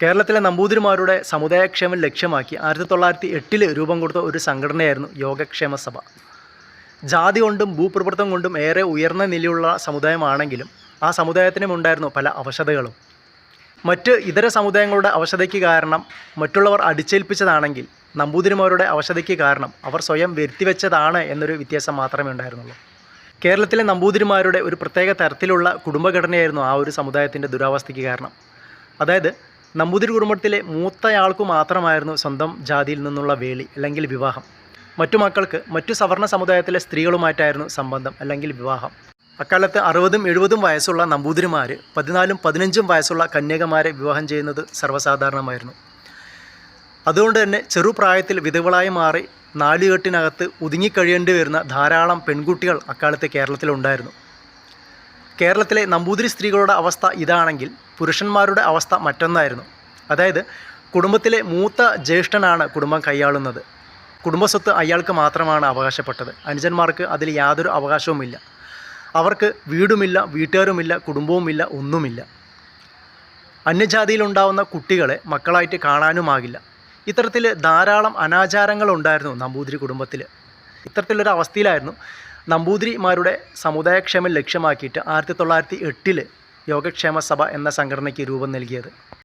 കേരളത്തിലെ നമ്പൂതിരിമാരുടെ സമുദായക്ഷേമം ലക്ഷ്യമാക്കി 1908 രൂപം കൊടുത്ത ഒരു സംഘടനയായിരുന്നു യോഗക്ഷേമ സഭ. ജാതി കൊണ്ടും ഭൂപ്രഭുത്വം കൊണ്ടും ഏറെ ഉയർന്ന നിലയുള്ള സമുദായമാണെങ്കിലും ആ സമുദായത്തിനും ഉണ്ടായിരുന്നു പല അവശതകളും. മറ്റ് ഇതര സമുദായങ്ങളുടെ അവശതയ്ക്ക് കാരണം മറ്റുള്ളവർ അടിച്ചേൽപ്പിച്ചതാണെങ്കിൽ നമ്പൂതിരിമാരുടെ അവശതയ്ക്ക് കാരണം അവർ സ്വയം വരുത്തിവെച്ചതാണ് എന്നൊരു വ്യത്യാസം മാത്രമേ ഉണ്ടായിരുന്നുള്ളൂ. കേരളത്തിലെ നമ്പൂതിരിമാരുടെ ഒരു പ്രത്യേക തരത്തിലുള്ള കുടുംബഘടനയായിരുന്നു ആ ഒരു സമുദായത്തിൻ്റെ ദുരവസ്ഥയ്ക്ക് കാരണം. അതായത് നമ്പൂതിരി കുടുംബത്തിലെ മൂത്തയാൾക്ക് മാത്രമായിരുന്നു സ്വന്തം ജാതിയിൽ നിന്നുള്ള വേളി അല്ലെങ്കിൽ വിവാഹം. മറ്റു മക്കൾക്ക് മറ്റു സവർണ സമുദായത്തിലെ സ്ത്രീകളുമായിട്ടായിരുന്നു സംബന്ധം അല്ലെങ്കിൽ വിവാഹം. അക്കാലത്ത് 60-70 വയസ്സുള്ള നമ്പൂതിരിമാർ 14-15 വയസ്സുള്ള കന്യകമാരെ വിവാഹം ചെയ്യുന്നത് സർവ്വസാധാരണമായിരുന്നു. അതുകൊണ്ട് തന്നെ ചെറുപ്രായത്തിൽ വിധവകളായി മാറി നാലുകെട്ടിനകത്ത് ഒതുങ്ങിക്കഴിയേണ്ടി വരുന്ന ധാരാളം പെൺകുട്ടികൾ അക്കാലത്ത് കേരളത്തിലുണ്ടായിരുന്നു. കേരളത്തിലെ നമ്പൂതിരി സ്ത്രീകളുടെ അവസ്ഥ ഇതാണെങ്കിൽ പുരുഷന്മാരുടെ അവസ്ഥ മറ്റൊന്നായിരുന്നു. അതായത് കുടുംബത്തിലെ മൂത്ത ജ്യേഷ്ഠനാണ് കുടുംബം കൈയാളുന്നത്. കുടുംബസ്വത്ത് അയാൾക്ക് മാത്രമാണ് അവകാശപ്പെട്ടത്. അനുജന്മാർക്ക് അതിൽ യാതൊരു അവകാശവുമില്ല. അവർക്ക് വീടുമില്ല, വീട്ടുകാരുമില്ല, കുടുംബവുമില്ല, ഒന്നുമില്ല. അന്യജാതിയിലുണ്ടാവുന്ന കുട്ടികളെ മക്കളായിട്ട് കാണാനുമാകില്ല. ഇത്തരത്തിൽ ധാരാളം അനാചാരങ്ങളുണ്ടായിരുന്നു നമ്പൂതിരി കുടുംബത്തിൽ. ഇത്തരത്തിലൊരു അവസ്ഥയിലായിരുന്നു നമ്പൂതിരിമാരുടെ സമുദായക്ഷേമം ലക്ഷ്യമാക്കിയിട്ട് 1908 യോഗക്ഷേമ സഭ എന്ന സംഘടനയ്ക്ക് രൂപം നൽകിയത്.